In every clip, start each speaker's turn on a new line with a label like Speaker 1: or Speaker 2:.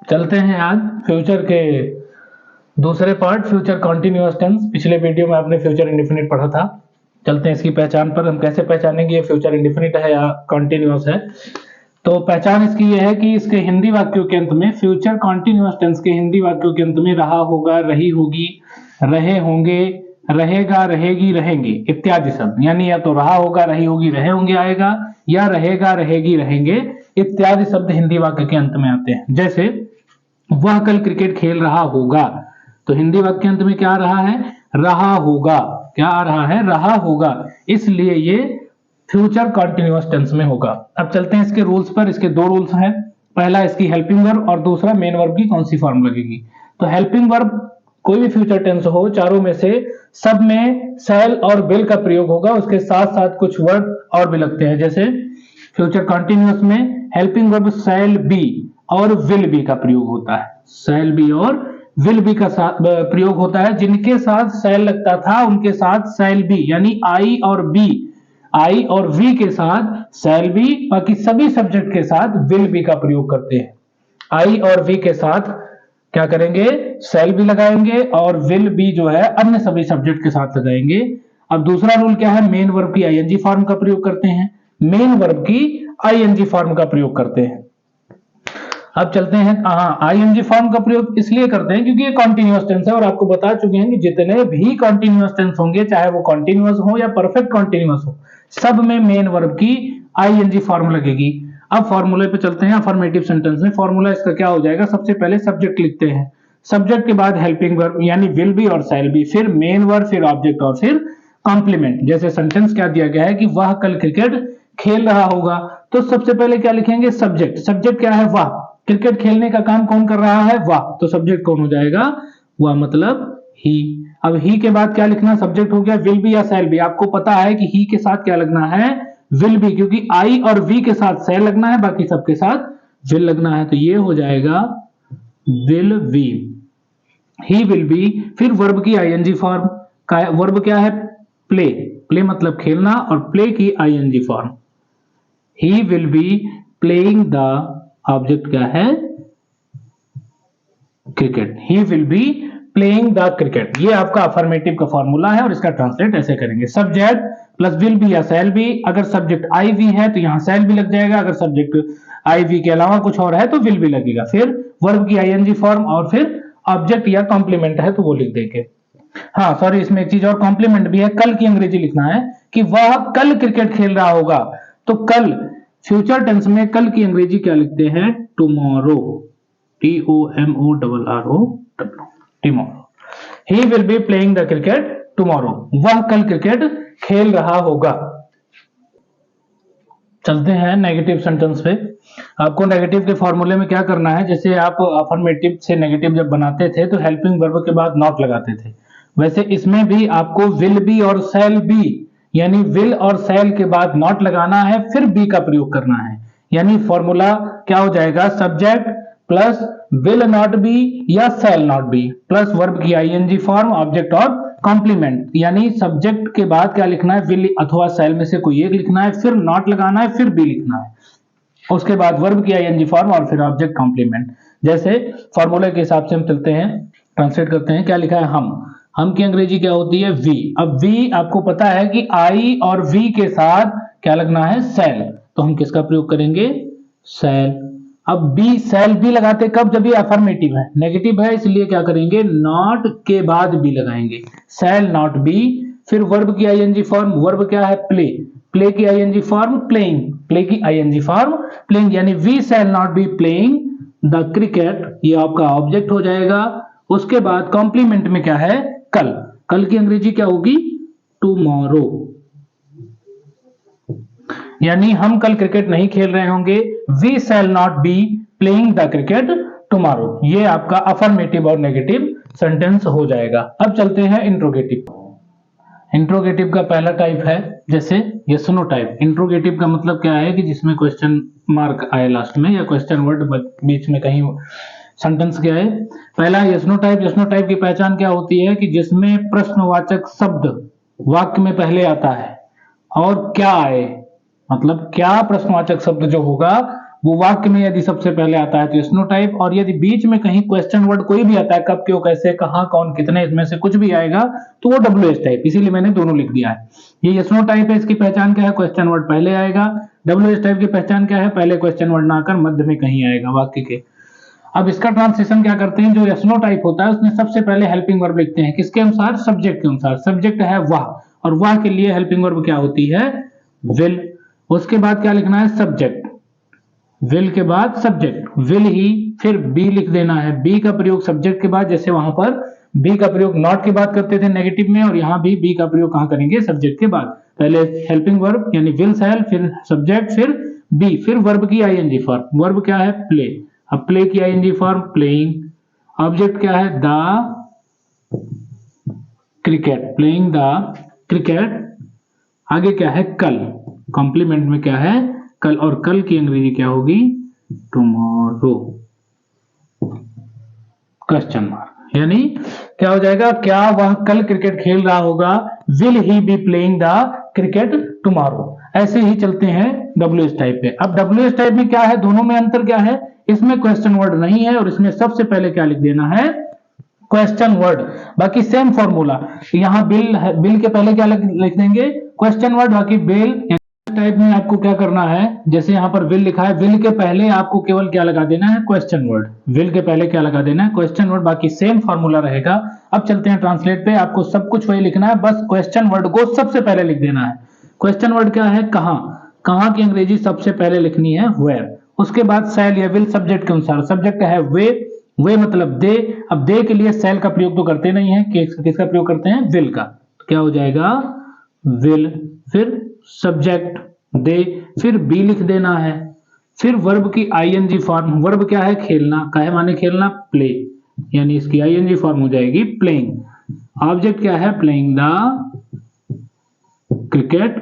Speaker 1: चलते हैं आज फ्यूचर के दूसरे पार्ट, फ्यूचर कॉन्टिन्यूअस टेंस। पिछले वीडियो में आपने फ्यूचर इंडेफिनिट पढ़ा था। चलते हैं इसकी पहचान पर। हम कैसे पहचानेंगे ये फ्यूचर इंडेफिनिट है या कॉन्टिन्यूअस है। तो पहचान इसकी ये है कि इसके हिंदी वाक्यों के अंत में, फ्यूचर कॉन्टिन्यूअस टेंस के हिंदी वाक्यों के अंत में रहा होगा, रही होगी, रहे होंगे, रहेगा, रहेगी, रहेंगे इत्यादि शब्द, यानी या तो रहा होगा, रही होगी, रहे होंगे आएगा, या रहेगा, रहेगी, रहेंगे इत्यादि शब्द हिंदी वाक्य के अंत में आते हैं। जैसे वह कल क्रिकेट खेल रहा होगा, तो हिंदी वाक्य अंत में क्या आ रहा है? रहा होगा। क्या आ रहा है? रहा होगा। इसलिए ये फ्यूचर कॉन्टिन्यूअस टेंस में होगा। अब चलते हैं इसके रूल्स पर। इसके दो रूल्स हैं। पहला इसकी हेल्पिंग वर्ब और दूसरा मेन वर्ब की कौन सी फॉर्म लगेगी। तो हेल्पिंग वर्ब कोई भी फ्यूचर टेंस हो, चारों में से सब में शैल और विल का प्रयोग होगा। उसके साथ साथ कुछ वर्ड और भी लगते हैं। जैसे फ्यूचर कॉन्टिन्यूअस में हेल्पिंग वर्ब शैल बी और विल बी का प्रयोग होता है। शैल बी और विल बी का प्रयोग होता है। जिनके साथ शैल लगता था उनके साथ शैल बी, यानी आई और बी, आई और वी के साथ शैल बी, बाकी सभी सब्जेक्ट के साथ विल बी का प्रयोग करते हैं। आई और वी के साथ क्या करेंगे? शैल बी लगाएंगे और विल बी जो है अन्य सभी सब्जेक्ट के साथ लगाएंगे। अब दूसरा रूल क्या है? मेन वर्ब की आईएनजी फॉर्म का प्रयोग करते हैं। मेन वर्ब की आईएनजी फॉर्म का प्रयोग करते हैं। अब चलते हैं, आईएनजी फॉर्म का प्रयोग इसलिए करते हैं क्योंकि ये कॉन्टिन्यूअस टेंस है और आपको बता चुके हैं कि जितने भी कॉन्टिन्यूअस टेंस होंगे, चाहे वो कॉन्टिन्यूअस हो या परफेक्ट कॉन्टिन्यूअस हो, सब में मेन वर्ब की आईएनजी फॉर्म लगेगी। अब फॉर्मूले पे चलते हैं। अफर्मेटिव सेंटेंस में फॉर्मूला इसका क्या हो जाएगा? सबसे पहले सब्जेक्ट लिखते हैं, सब्जेक्ट के बाद हेल्पिंग वर्ब यानी विल बी और शैल बी, फिर मेन वर्ब, फिर ऑब्जेक्ट और फिर कॉम्प्लीमेंट। जैसे सेंटेंस क्या दिया गया है कि वह कल क्रिकेट खेल रहा होगा, तो सबसे पहले क्या लिखेंगे? सब्जेक्ट। सब्जेक्ट क्या है? वह। क्रिकेट खेलने का काम कौन कर रहा है? वह। तो सब्जेक्ट कौन हो जाएगा? वह, मतलब ही। अब ही के बाद क्या लिखना? सब्जेक्ट हो गया विल बी या शैल बी। आपको पता है कि ही के साथ क्या लगना है? विल बी, क्योंकि आई और वी के साथ शैल लगना है, बाकी सबके साथ विल लगना है। तो ये हो जाएगा will be, he will be. फिर वर्ब की आईएनजी फॉर्म का वर्ब क्या है? प्ले। प्ले मतलब खेलना, और प्ले की आईएनजी फॉर्म ही will be playing the, object क्या है? Cricket. He will be playing the cricket. ये आपका अफर्मेटिव का फॉर्मूला है और इसका ट्रांसलेट ऐसे करेंगे। सब्जेक्ट प्लस विल बी या शैल बी। अगर सब्जेक्ट आई वी है तो यहां शैल बी लग जाएगा, अगर सब्जेक्ट आई वी के अलावा कुछ और है तो विल बी लगेगा। फिर वर्ब की आईएनजी फॉर्म और फिर ऑब्जेक्ट या कॉम्प्लीमेंट है तो वो लिख देंगे। हाँ सॉरी, इसमें एक चीज और कॉम्प्लीमेंट भी है। कल की अंग्रेजी लिखना है कि वह कल क्रिकेट खेल रहा होगा। तो कल फ्यूचर टेंस में कल की अंग्रेजी क्या लिखते हैं? Tomorrow, TOMORRO, tomorrow. He will be playing the cricket tomorrow. वह कल क्रिकेट खेल रहा होगा। चलते हैं नेगेटिव सेंटेंस पे। आपको नेगेटिव के फॉर्मूले में क्या करना है? जैसे आप अफर्मेटिव से नेगेटिव जब बनाते थे तो हेल्पिंग वर्ब के बाद नॉट लगाते थे, वैसे इसमें भी आपको विल बी और शैल बी, यानी विल और शैल के बाद नॉट लगाना है, फिर बी का प्रयोग करना है। यानी फॉर्मूला क्या हो जाएगा? Subject plus will not be या shall not be plus verb की आईएनजी फॉर्म, ऑब्जेक्ट और कॉम्प्लीमेंट। यानी सब्जेक्ट के बाद क्या लिखना है? विल अथवा शैल में से कोई एक लिखना है, फिर नॉट लगाना है, फिर बी लिखना है, उसके बाद वर्ब की आईएनजी फॉर्म और फिर ऑब्जेक्ट कॉम्प्लीमेंट। जैसे फॉर्मूले के हिसाब से हम चलते हैं, ट्रांसलेट करते हैं। क्या लिखा है? हम की अंग्रेजी क्या होती है? वी। अब वी आपको पता है कि आई और वी के साथ क्या लगना है? शैल। तो हम किसका प्रयोग करेंगे? शैल। अब बी, शैल बी लगाते कब? जब ये अफर्मेटिव है। नेगेटिव है इसलिए क्या करेंगे? नॉट के बाद बी लगाएंगे, शैल नॉट बी। फिर वर्ब की आईएनजी फॉर्म, वर्ब क्या है? प्ले। प्ले की आईएनजी फॉर्म प्लेइंग, प्ले की आईएनजी फॉर्म प्लेइंग, यानी we shall not be playing the cricket. ये आपका ऑब्जेक्ट हो जाएगा। उसके बाद कॉम्प्लीमेंट में क्या है? कल। कल की अंग्रेजी क्या होगी? टुमारो। यानी हम कल क्रिकेट नहीं खेल रहे होंगे, we shall not be playing the cricket tomorrow. ये आपका अफर्मेटिव और नेगेटिव सेंटेंस हो जाएगा। अब चलते हैं इंट्रोगेटिव। इंट्रोगेटिव का पहला टाइप है जैसे यस नो टाइप। इंट्रोगेटिव का मतलब क्या है? कि जिसमें क्वेश्चन मार्क आए लास्ट में या क्वेश्चन वर्ड बीच में कहीं सेंटेंस क्या है? पहला yes no type. Yes no type की पहचान क्या होती है? कि जिसमें प्रश्नवाचक शब्द वाक्य में पहले आता है और क्या आए, मतलब क्या प्रश्नवाचक शब्द जो होगा वो वाक्य में यदि सबसे पहले आता है तो यस नो टाइप, और यदि बीच में कहीं क्वेश्चन वर्ड कोई भी आता है, कब, क्यों, कैसे, कहां, कौन, कितने, इसमें से कुछ भी आएगा तो वो WH टाइप, इसीलिए मैंने दोनों लिख दिया है। ये यस नो टाइप है, इसकी पहचान क्या है, क्वेश्चन वर्ड पहले आएगा। WH टाइप की पहचान क्या है, पहले क्वेश्चन वर्ड ना आकर मध्य में कहीं आएगा वाक्य के। अब इसका ट्रांसलेशन क्या करते हैं, जो यस नो टाइप होता है उसमें सबसे पहले हेल्पिंग वर्ब लिखते हैं, किसके अनुसार, सब्जेक्ट के अनुसार। सब्जेक्ट है वह, और वह के लिए हेल्पिंग वर्ब क्या होती है, विल। उसके बाद क्या लिखना है, सब्जेक्ट, विल के बाद सब्जेक्ट, विल ही, फिर बी लिख देना है। बी का प्रयोग सब्जेक्ट के बाद, जैसे वहां पर बी का प्रयोग नॉट के बाद करते थे नेगेटिव में, और यहां भी बी का प्रयोग कहां करेंगे, सब्जेक्ट के बाद। पहले हेल्पिंग वर्ब यानी विल सेल, फिर सब्जेक्ट, फिर बी, फिर वर्ब की आईएनजी फॉर्म। वर्ब क्या है, प्ले। अब प्ले की आईएनजी फॉर्म प्लेइंग। ऑब्जेक्ट क्या है, the cricket, playing the cricket. आगे क्या है, कल, कॉम्प्लीमेंट में क्या है, कल, और कल की अंग्रेजी क्या होगी, टुमारो, क्वेश्चन मार्क। यानी क्या हो जाएगा, क्या वह कल क्रिकेट खेल रहा होगा, will he B playing the cricket tomorrow. ऐसे ही चलते हैं WH टाइप पे। अब WH टाइप में क्या है, दोनों में अंतर क्या है, इसमें क्वेश्चन वर्ड नहीं है, और इसमें सबसे पहले क्या लिख देना है, क्वेश्चन वर्ड। बाकी सेम फॉर्मूला, यहाँ बिल है, बिल के पहले क्या लिख देंगे, क्वेश्चन वर्ड। बाकी बिल टाइप में आपको क्या करना है, जैसे यहाँ पर विल लिखा है, विल के पहले आपको केवल क्या लगा देना है, क्वेश्चन वर्ड। विल के पहले क्या लगा देना है, क्वेश्चन वर्ड। बाकी सेम फॉर्मूला रहेगा। अब चलते हैं ट्रांसलेट पे, आपको सब कुछ वही लिखना है, बस क्वेश्चन वर्ड को सबसे पहले लिख देना है। क्वेश्चन वर्ड क्या है, कहां, कहां की अंग्रेजी सबसे पहले लिखनी है, वेयर। उसके बाद सेल या विल सब्जेक्ट के अनुसार। सब्जेक्ट है वे मतलब दे। अब दे के लिए सेल का प्रयोग तो करते नहीं है, किसका प्रयोग करते हैं, विल का। तो क्या हो जाएगा, विल, फिर सब्जेक्ट दे, फिर बी लिख देना है, फिर वर्ब की आईएनजी फॉर्म। वर्ब क्या है, खेलना, काहे माने खेलना, प्ले, यानी इसकी आईएनजी फॉर्म हो जाएगी प्लेइंग। ऑब्जेक्ट क्या है, playing the cricket,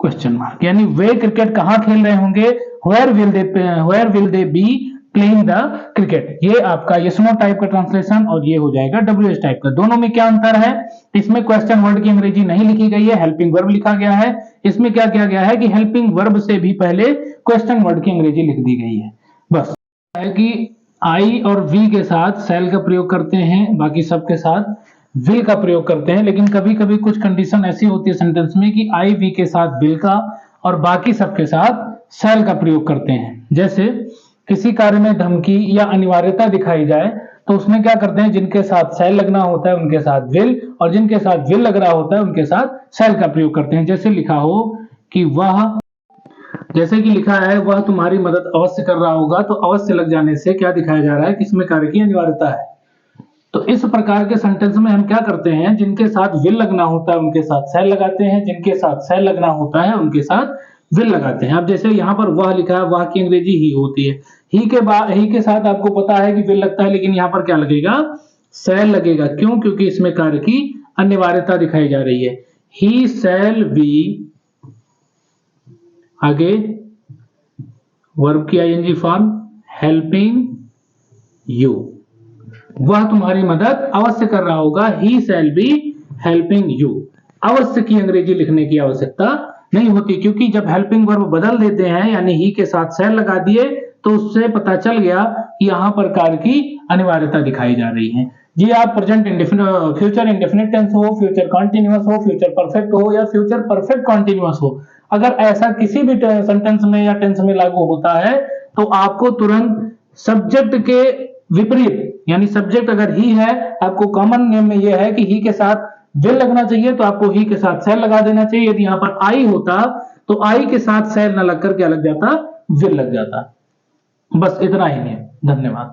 Speaker 1: question mark. यानी वे क्रिकेट कहां खेल रहे होंगे, where will they be playing the cricket. ये आपका यस नो टाइप का ट्रांसलेशन, और ये हो जाएगा WH टाइप का। दोनों में क्या अंतर है, इसमें क्वेश्चन वर्ड की अंग्रेजी नहीं लिखी गई है, हेल्पिंग वर्ब लिखा गया है। इसमें क्या किया गया है कि हेल्पिंग वर्ब से भी पहले क्वेश्चन वर्ड की अंग्रेजी लिख दी गई है। बस है कि आई और वी के साथ सेल का प्रयोग करते हैं, बाकी सबके साथ विल का प्रयोग करते हैं। लेकिन कभी कभी कुछ कंडीशन ऐसी होती है सेंटेंस में कि आई वी के साथ विल का और बाकी सबके साथ सेल का प्रयोग करते हैं। जैसे किसी कार्य में धमकी या अनिवार्यता दिखाई जाए तो उसमें क्या करते हैं, जिनके साथ सेल लगना होता है उनके साथ विल, और जिनके साथ विल लग रहा होता है उनके साथ सेल का प्रयोग करते हैं। जैसे लिखा हो कि वह, जैसे कि लिखा है वह तुम्हारी मदद अवश्य कर रहा होगा, तो अवश्य लग जाने से क्या दिखाया जा रहा है कि इसमें कार्य की अनिवार्यता है। तो इस प्रकार के सेंटेंस में हम क्या करते हैं, जिनके साथ विल लगना होता है उनके साथ सेल लगाते हैं, जिनके साथ सेल लगना होता है उनके साथ विल लगाते हैं। अब जैसे यहाँ पर वह लिखा है, वह की अंग्रेजी ही होती है। ही के साथ आपको पता है कि विल लगता है, लेकिन यहाँ पर क्या लगेगा, सेल लगेगा। क्यों, क्योंकि इसमें कार्य की अनिवार्यता दिखाई जा रही है। ही सेल बी, आगे वर्ब की आईएनजी फॉर्म हेल्पिंग यू, वह तुम्हारी मदद अवश्य कर रहा होगा, ही सेल बी हेल्पिंग यू। अवश्य की अंग्रेजी लिखने की आवश्यकता नहीं होती, क्योंकि जब हेल्पिंग वर्ब बदल देते हैं यानी ही के साथ सेल लगा दिए तो उससे पता चल गया कि यहां पर कार्य की अनिवार्यता दिखाई जा रही है। जी आप present indefinite, future indefinite tense हो, फ्यूचर कॉन्टिन्यूअस हो, फ्यूचर परफेक्ट हो या फ्यूचर परफेक्ट कॉन्टिन्यूअस हो, अगर ऐसा किसी भी सेंटेंस में या टेंस में लागू होता है तो आपको तुरंत सब्जेक्ट के विपरीत, यानी सब्जेक्ट अगर ही है, आपको कॉमन नेम में यह है कि ही के साथ विल लगना चाहिए, तो आपको ही के साथ सेल लगा देना चाहिए। यदि यहाँ पर आई होता तो आई के साथ सेल न लगकर क्या लग जाता, विल लग जाता। बस इतना ही है। धन्यवाद।